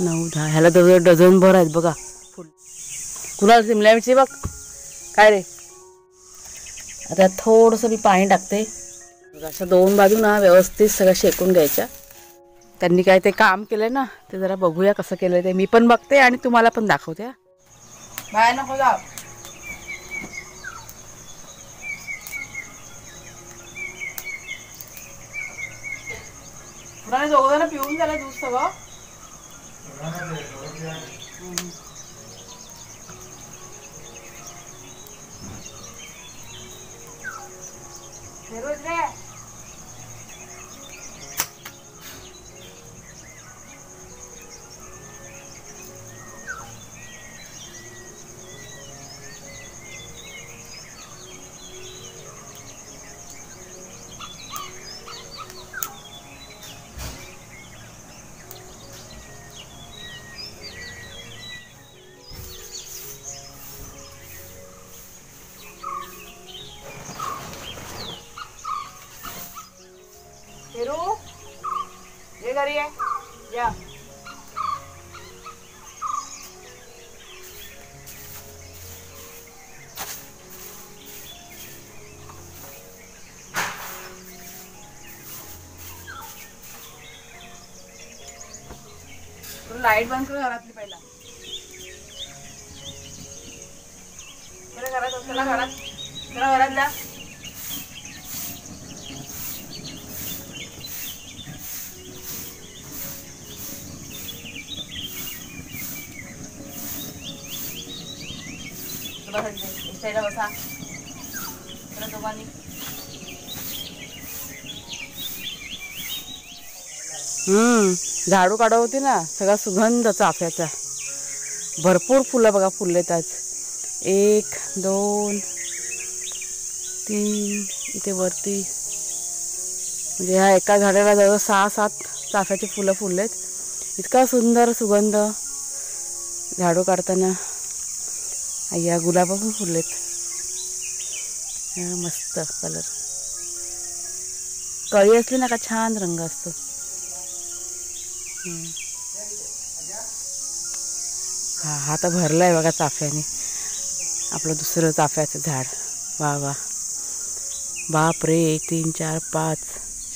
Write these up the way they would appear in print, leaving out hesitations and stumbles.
9 10 ह्याला जवळ डझन भर आहेत बघा फुल. कुणाला शिमला मिरची बघ काय रे. आता थोडंसं मी पाणी टाकते. अशा 2 बाजू ना व्यवस्थित सगळं शेकून घ्यायच्या. त्यांनी काय ते काम केलं ना ते जरा बघूया कसं केलं ते. मी पण बघते आणि तुम्हाला पण दाखवते. बाय नको जाऊ. पुन्हा दोघं पिऊन झालं दूध सगळं. रोज रे हिरू ये घरी आहे या. लाईट बंद कर घरातली पहिला. घरात चला घरात जा. बसा दोघांनी. झाडू काढत होती ना सगळा सुगंध चाफ्याचा. भरपूर फुलं बघा फुललेत आज. 1 2 3 इथे वरती म्हणजे ह्या एका झाडाला जवळ 6-7 चाफ्याची फुलं फुललेत. इतका सुंदर सुगंध झाडू काढताना. या गुलाब पण फुललेत मस्त कलर. कळी असली ना का छान रंग असतो. हा तर भरलाय बघा चाफ्याने. आपलं दुसरं चाफ्याचं झाड. वा वा बाप रे. 3 4 5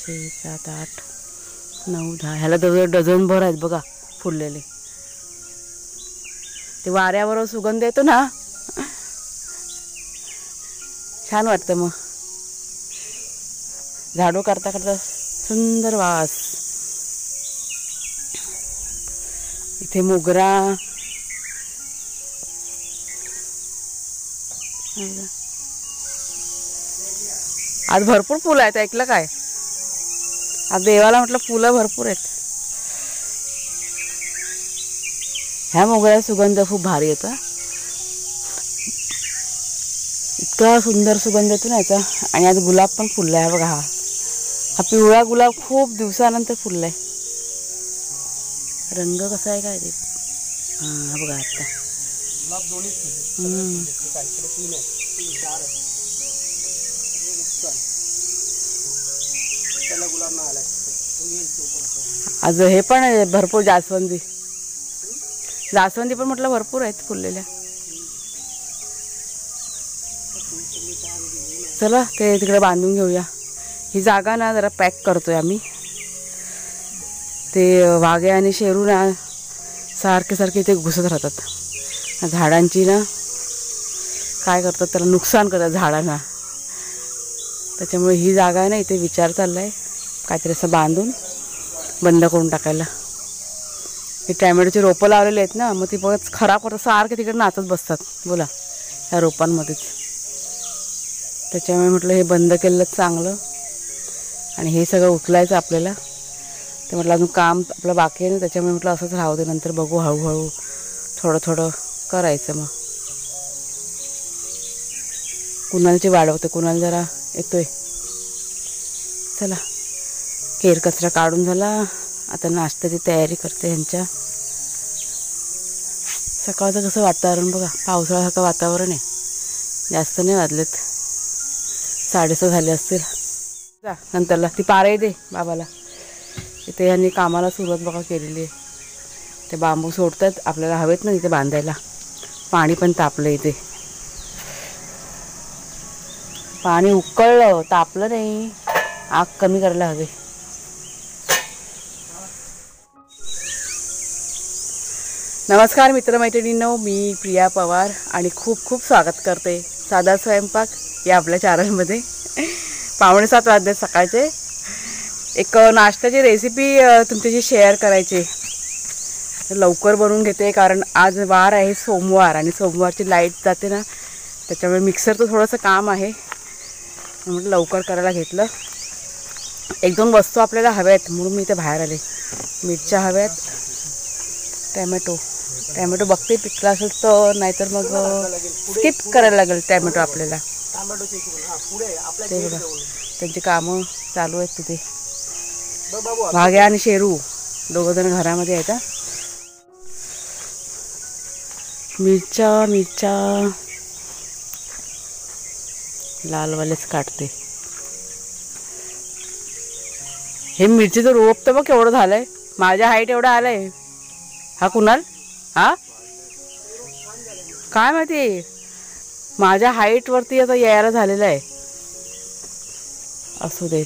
6 7 8 9 10 ह्याला जवळ डझन भर आहेत बघा फुललेले. ते वाऱ्यावर सुगंध येतो ना छान वाटतं. मग झाडू करता करता सुंदर वास. इथे मोगरा. आज भरपूर फुलं आहेत. ऐकलं काय. आज देवाला म्हटलं फुलं भरपूर आहेत. ह्या मोगऱ्याचा सुगंध खूप भारी येतो. इतका सुंदर सुगंध येतो ना याचा. आणि आज गुलाब पण फुलला आहे बघा. हा पिवळा गुलाब खूप दिवसानंतर फुललाय. रंग कसा आहे काय ते. हा बघा आता गुलाब दोन्ही आज हे पण भरपूर जास्वंदी पण म्हटलं भरपूर आहेत फुललेल्या. चला ते तिकडे बांधून घेऊया. ही जागा ना जरा पॅक करतोय आम्ही. ते वाघे आणि शेरू ना सारखे इथे घुसत राहतात. झाडांची ना काय करतात त्याला नुकसान करतात झाडांना. त्याच्यामुळे ही जागा आहे ना इथे विचार चाललाय काहीतरी असं बांधून बंद करून टाकायला. हे टॅमॅटोची रोपं लावलेली आहेत ना मग ती बघत खराब करतात. सारखे तिकडे नाचत बसतात बोला ह्या रोपांमध्येच. त्याच्यामुळे म्हटलं हे बंद केलं चांगलं. आणि हे सगळं उचलायचं आपल्याला. ते म्हटलं अजून काम आपलं बाकी आहे ना त्याच्यामुळे म्हटलं असंच राहू दे. नंतर बघू हळूहळू थोडं करायचं. मग कुणालची वाढवते. कुणाल जरा येतोय. चला केर कचरा काढून झाला. आता नाश्त्याची तयारी करते ह्यांच्या. सकाळचं कसं वातावरण बघा. पावसाळ्यासारखं वातावरण आहे. जास्त नाही वाजलेत. 6:30 झाले असतील. जा नंतरला ती पारे दे बाबाला. इथे ह्यांनी कामाला सुरुवात बघा केलेली आहे. ते बांबू सोडतात आपल्याला हवेत ना तिथे बांधायला. पाणी पण तापलं इथे. पाणी उकळलं, तापलं नाही. आग कमी करायला हवे. नमस्कार मित्रमैत्रिणींनो, मी प्रिया पवार आणि खूप खूप स्वागत करते साधा स्वयंपाक या आपल्या चॅनलमध्ये. 6:45 वाजले सकाळचे. एक नाश्त्याची रेसिपी तुमच्याशी शेअर करायची. लवकर बनवून घेते कारण आज वार आहे सोमवार आणि सोमवारची लाईट जाते ना, त्याच्यामुळे मिक्सरचं थोडंसं काम आहे. म्हटलं लवकर करायला घेतलं. 1-2 वस्तू आपल्याला हव्या आहेत म्हणून मी इथे बाहेर आले. मिरच्या हव्यात, टॅमॅटो बघते पिकला असेल तर, नाहीतर मग स्किप करायला लागेल टॅमॅटो आपल्याला. ते बघा त्यांची कामं चालू आहेत तिथे. भाग्या आणि शेरू दोघंजण घरामध्ये आहेत. मिरच्या लालवालेच काढते. हे मिरचीचं रोप तर बघ केवढं झालंय. माझ्या हाईट एवढं आलंय. हा कुणाल? हा काय माहिती, माझ्या हाईटवरती आता यायला झालेलं आहे. असू दे.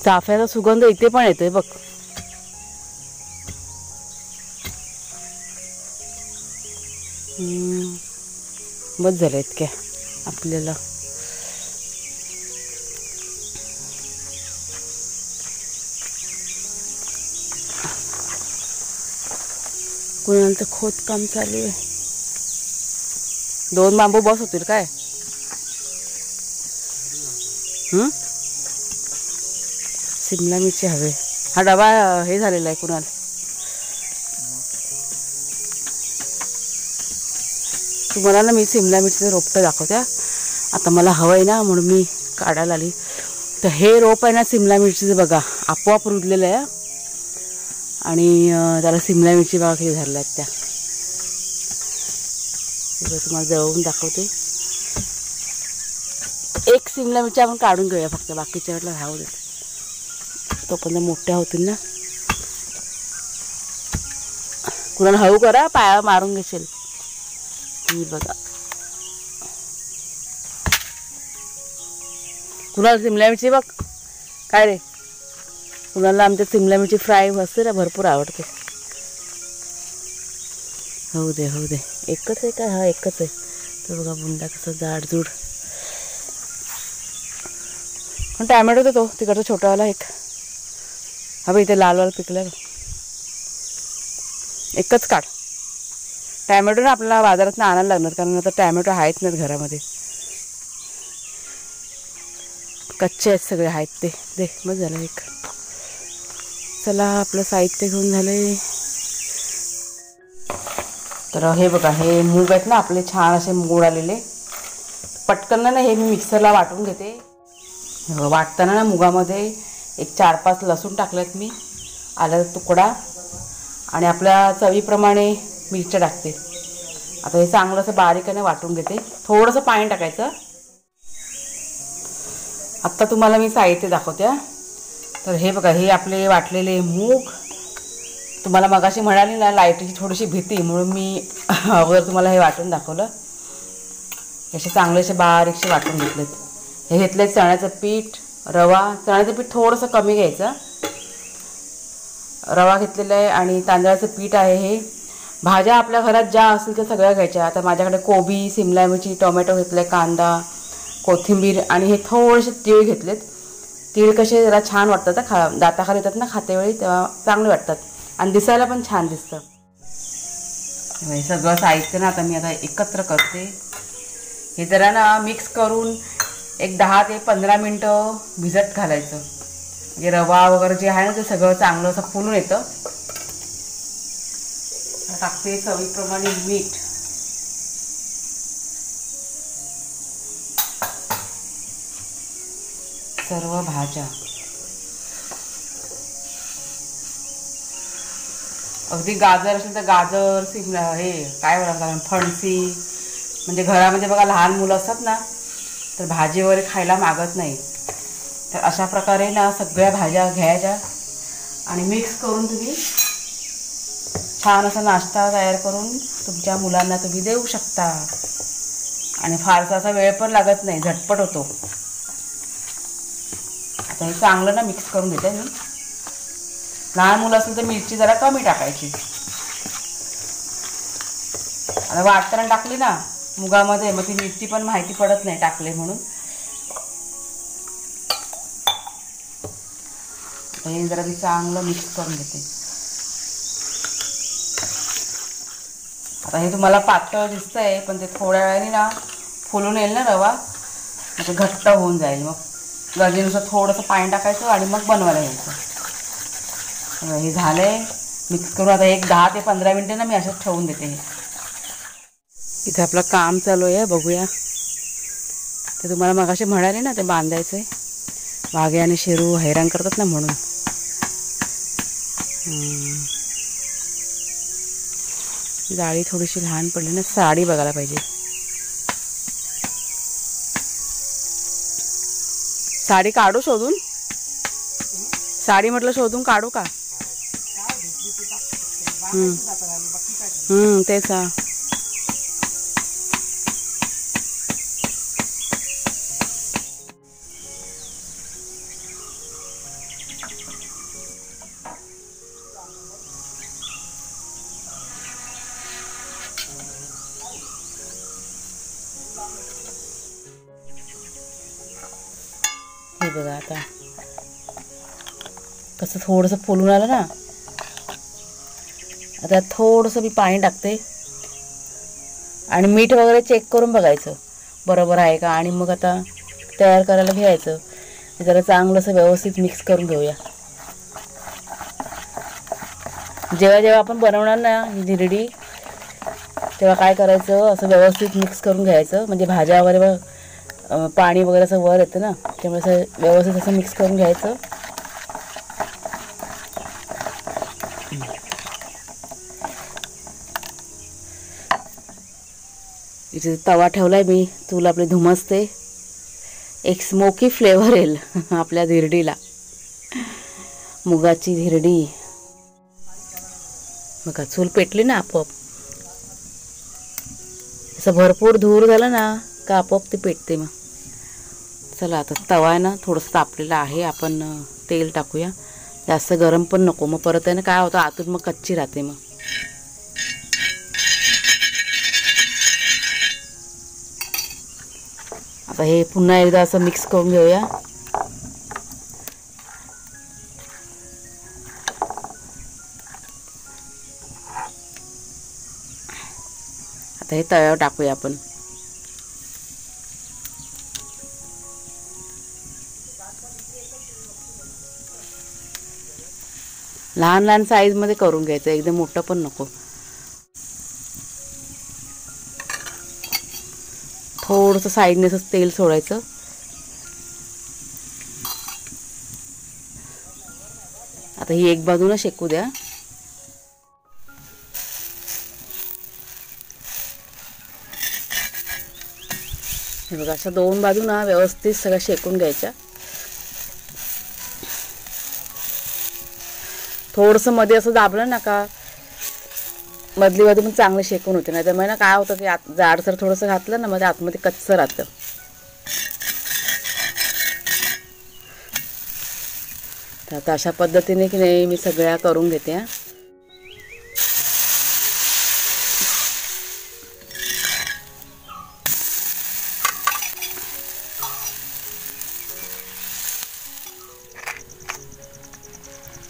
चाफ्याचा सुगंध इथे पण येतोय बघ. बस झालं इतक्या आपल्याला. कुणाचं खोदकाम चालू आहे. 2 बांबू बस होतील काय? शिमला मिरची हवे. हा डबा हे झालेला आहे कुणाल. तुम्हाला ना मी शिमला मिरचीचं रोपटं दाखवते. आता मला हवं आहे ना म्हणून मी काढायला आली. तर हे रोप आहे ना शिमला मिरचीचं बघा, आपोआप रुजलेलं आहे. आणि त्याला शिमला मिरची बघा हे झालेल्या आहेत त्या. तुम्हाला जवळून दाखवते. एक शिमला मिरची आपण काढून घेऊया फक्त, बाकीच्या वेळेला राहू देत. तोपर्यंत मोठ्या होतील ना. कुणाला हळू करा, पाया मारून घेशील. ही बघा कुणाला शिमला मिरची बघ. काय रे, कुणाला आमच्या शिमला मिरची फ्राय असते ना, भरपूर आवडते. होऊ दे. एकच आहे का? हा एकच आहे. तर बघा बुंदा कसं जाडजूड. पण टॅमॅटो देतो तिकडचा छोटावाला एक. हा बघ इथे लाल पिकलं. एकच काढ. टॅमॅटो ना आपल्याला बाजारात आणायला लागणार कारण आता टॅमॅटो आहेत नाहीत घरामध्ये. कच्चे आहेत सगळे, आहेत ते. दे मग झालं एक. चला आपलं साहित्य घेऊन झाले. तर हे बघा, हे मूग आहेत ना आपले, छान असे मूग आलेले. पटकन ना हे मी मिक्सरला वाटून घेते. वाटताना ना मुगामध्ये एक 4-5 लसूण टाकलेत मी, आल्याचा तुकडा आणि आपल्या चवीप्रमाणे मिरच्या टाकते. आता हे चांगलं असं बारीकाने वाटून घेते. थोडंसं पाणी टाकायचं. आत्ता तुम्हाला मी साहित्य दाखवते. तर हे बघा, हे आपले वाटलेले मूग. तुम्हाला मगाशी म्हणाली ना लाईटीची थोडीशी भीती म्हणून मी अगोदर तुम्हाला हे वाटून दाखवलं. असे चांगले असे बारीकसे वाटून घेतलेत. हे घेतले चण्याचं पीठ, रवा. चण्याचं पीठ थोडंसं कमी घ्यायचं. रवा घेतलेला आहे आणि तांदळाचं पीठ आहे. हे भाज्या आपल्या घरात ज्या असतील त्या सगळ्या घ्यायच्या. आता माझ्याकडे कोबी, शिमला मिरची, टोमॅटो घेतले, कांदा, कोथिंबीर आणि हे थोडेसे तीळ घेतलेत. तीळ कसे जरा छान वाटतात, दाताखाली येतात ना खातेवेळी, तेव्हा चांगले वाटतात आणि दिसायला पण छान दिसतं. हे सगळं साहित्य ना आता मी एकत्र करते. हे जरा ना मिक्स करून एक 10 ते 15 मिनटं भिजत घालायचं. म्हणजे रवा वगैरे जे आहे ना ते सगळं चांगलं असं फुलून येतं. टाकते चवीप्रमाणे मीठ. सर्व भाज्या अगदी गाजर असेल तर गाजर, सिमला हे काय म्हणतात फणसी, म्हणजे घरामध्ये बघा लहान मुलं असतात ना तर भाजी वगैरे खायला मागत नाही, तर अशा प्रकारे ना सगळ्या भाज्या घ्यायच्या आणि मिक्स करून तुम्ही छान असा नाश्ता तयार करून तुमच्या मुलांना तुम्ही देऊ शकता. आणि फारसा असा वेळ पण लागत नाही, झटपट होतो. आता हे चांगलं ना मिक्स करून घेते मी. लहान मुलं असेल तर मिरची जरा कमी टाकायची. आता वाटताना टाकली ना मुगामध्ये मग ती मिरची पण माहिती पडत नाही टाकले म्हणून. हे जरा मी चांगलं मिक्स करून घेते. आता हे तुम्हाला पातळ दिसतंय पण ते थोड्या वेळाने ना फुलून येईल ना रवा, म्हणजे घट्ट होऊन जाईल. मग गरजेनुसार थोडंसं पाणी टाकायचं आणि मग बनवायला घ्यायचं. हे झालंय मिक्स करून. आता एक 10 ते 15 मिनिटं ना मी असंच ठेवून देते. हे इथे आपलं काम चालू आहे, बघूया. ते तुम्हाला मगाशी म्हणाले ना ते बांधायचं आहे. वाघे आणि शेरू हैराण करतात ना म्हणून. जाळी थोडीशी लहान पडली ना, साडी बघायला पाहिजे. साडी काढू शोधून? साडी म्हटलं शोधून काढू का? तेच. हे बघा आता कसं थोडंसं फुलून आलं ना. आता थोडंसं मी पाणी टाकते आणि मीठ वगैरे चेक करून बघायचं बरोबर आहे का. आणि मग आता तयार करायला घ्यायचं. जरा चांगलं असं व्यवस्थित मिक्स करून घेऊया. जेव्हा जेव्हा आपण बनवणार ना ही धिरडी तेव्हा काय करायचं, असं व्यवस्थित मिक्स करून घ्यायचं. म्हणजे भाज्या वगैरे पाणी वगैरे असं वर येतं ना, त्यामुळे असं व्यवस्थित असं मिक्स करून घ्यायचं. इथे तवा ठेवलाय मी, चूल आपली धुमसते. एक स्मोकी फ्लेवर येईल आपल्या धिरडीला. मुगाची धिरडी बघा, चूल पेटली ना आपोआप. असं भरपूर धूर झाला ना का आपोआप ते पेटते. मग चला आता तवा आहे ना थोडंसं तापलेलं आहे, आपण तेल टाकूया. जास्त गरम पण नको, मग परत आहे ना काय होतं आतून मग कच्ची राहते. मग आता हे पुन्हा एकदा असं मिक्स करून घेऊया. आता हे तव्यावर टाकूया आपण. लहान लहान साईजमध्ये करून घ्यायचं, एकदम मोठं पण नको. थोडंसं साईडने असं तेल सोडायचं. आता ही एक बाजूला शेकू द्या. हे बघा, अशा 2 बाजू ना व्यवस्थित सगळं शेकून घ्यायच्या. थोडंसं मध्ये असं दाबलं ना का मधली बाजू पण चांगलं शेकून होते. नाही तर मग ना काय होतं की जाडसर थोडंसं घातलं ना मध्ये आतमध्ये कच्चं राहतं. तर आता अशा पद्धतीने की नाही मी सगळ्या करून घेते.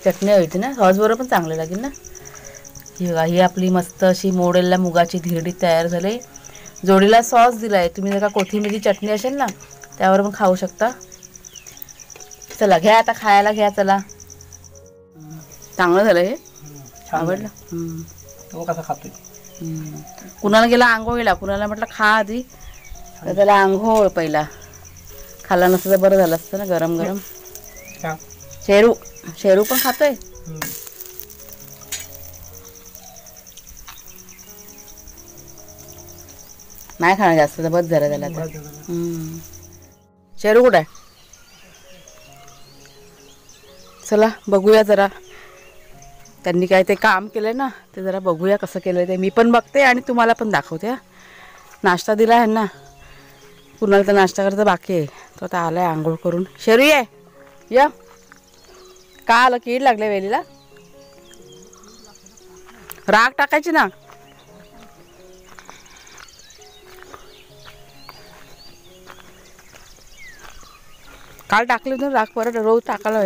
चटणी हवी ना, सॉस बरोबर पण चांगलं लागेल ना. ही बघा, ही आपली मस्त अशी मोडेलला मुगाची धिरडी तयार झाली. जोडीला सॉस दिलाय. तुम्ही जर का कोथिंबीरची चटणी असेल ना त्यावर पण खाऊ शकता. चला घ्या आता खायला घ्या. चला, चांगलं झालं हे, आवडलं. तो कसा खातोय. कुणाला गेला आंघोळीला, कुणाला म्हटलं खा आधी, तर त्याला आंघोळ पहिला. खाल्ला नसतं तर बरं झालं असतं ना गरम गरम. शेरू पण खातोय. नाही खाणार जास्त बस झालं त्याला आता. शेरू कुठं आहे? चला बघूया जरा त्यांनी काय ते काम केलं ना ते जरा बघूया कसं केलं ते. मी पण बघते आणि तुम्हाला पण दाखवते. नाश्ता दिला आहे ना, कुणाला तर नाश्ता करायचा बाकी आहे. तो आता आलाय आंघोळ करून. शेरू ये या. का आलं? कीड लागले वेलीला? राग टाकायची ना. काल टाकली होती राग, परत रोज टाकायला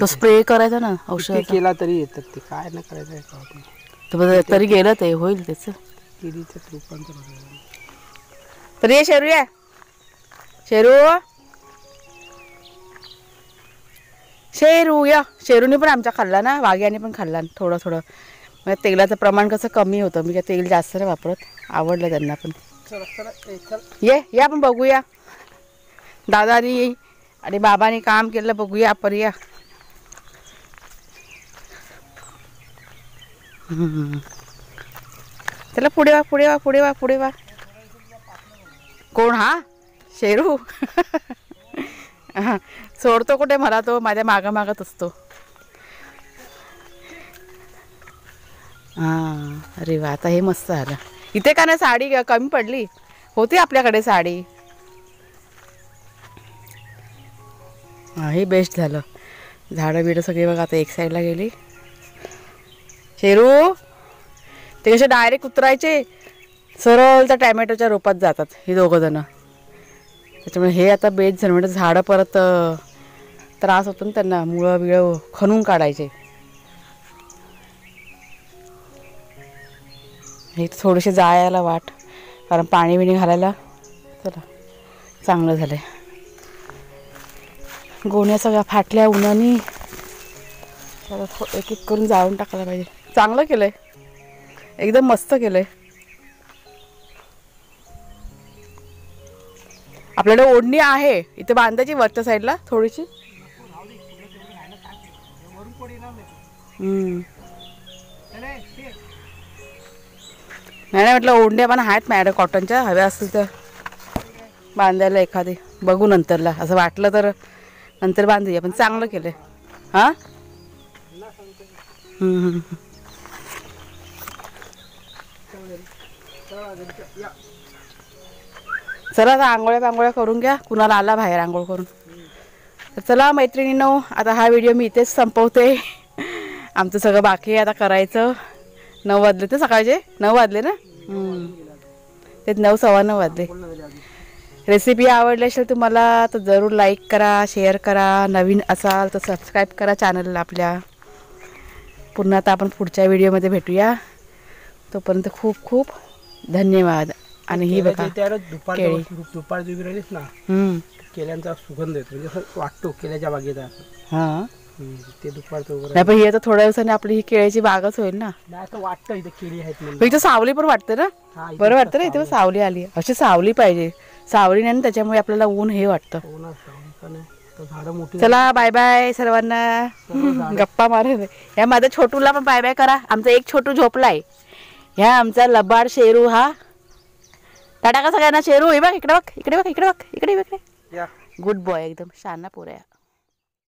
तो स्प्रे करायचा ना औषध केला तरी येतात ते. काय नाही करायचं तरी गेलं ते होईल त्याचं. किडीचं रूपांतर होतं. तर ये शेरू या. शेरू शेरू या. शेरूने पण आमच्या खाल्ला ना, वाघ्याने पण खाल्ला थोडं थोडं. म्हणजे तेलाचं प्रमाण कसं कमी होतं. मी काय तेल जास्त नाही वापरत. आवडलं त्यांना पण. ये या आपण बघूया. दादानी आणि बाबांनी काम केलं बघूया आपण या. चला पुढे वा पुढे वा पुढे वा पुढे वा. कोण? हा शेरू. सोडतो कुठे मला, तो माझ्या मागं मागत असतो. हां अरे वा, आता हे मस्त झालं. इथे का नाही साडी कमी पडली होती आपल्याकडे साडी. हां हे बेस्ट झालं. झाडं बिडं सगळी बघा आता एक साईडला गेली. शेरू ते कसे डायरेक्ट उतरायचे, सरळ त्या टॅमॅटोच्या रोपात जातात हे दोघं जण. त्याच्यामुळे हे आता बेस्ट झालं. म्हणजे झाडं परत त्रास होतो ना त्यांना, मुळं बिळं खणून काढायचे. हे थोडेसे जायला वाट, कारण पाणी बिणी घालायला. चला चांगलं झालं आहे. गोण्या सगळ्या फाटल्या उन्हानी. एक एक करून जाळून टाकायला पाहिजे. चांगलं केलं आहे, एकदम मस्त केलं आहे. आपल्याकडे ओढणी आहे इथे बांधायची वरच्या साईडला थोडीशी. नाही म्हटलं ओढण्या पण आहेत मॅडम कॉटनच्या, हव्या असतील तर बांधायला एखादी. बघू नंतरला, असं वाटलं तर नंतर बांधूया. पण चांगलं केलं आहे. हां चला आता आंघोळ्या करून घ्या. कुणाला आला बाहेर आंघोळ करून. तर चला मैत्रिणींनो, आता हा व्हिडिओ मी इथेच संपवते. आमचं सगळं बाकी आहे आता करायचं. 9 वाजले तर सकाळचे 9 वाजले ना. ते 9 सव्वा 9 वाजले. रेसिपी आवडली असेल तुम्हाला तर जरूर लाईक करा, शेअर करा. नवीन असाल तर सबस्क्राईब करा चॅनलला आपल्या. पुन्हा आता आपण पुढच्या व्हिडिओमध्ये भेटूया. तोपर्यंत खूप खूप धन्यवाद. आणि ही बघा दुपारची राहिलीस ना, केल्यांचा सुगंध येतो. म्हणजे असं वाटतो केल्याच्या बागेचा. हां ते दुपारचं नाही पण ही आता थोड्या दिवसांनी आपली ही केळीची बागच होईल ना. असं वाटतं इथे केळी आहेत. इथं सावली पण वाटते ना, बरं वाटतं ना. इथे सावली आली, अशी सावली पाहिजे. सावली नाही ना त्याच्यामुळे आपल्याला ऊन हे वाटतं. चला बाय बाय सर्वांना. गप्पा मारे. ह्या माझ्या छोटूला पण बाय बाय करा. आमचा एक छोटू झोपलाय. ह्या आमचा लबाड शेरू. हा टाटा का सगळ्यांना. शेरू हे बघ इकडे बघ, इकडे बघ, इकडे बघ, इकडे इकडे. गुड बॉय, एकदम शाना पोऱ्या.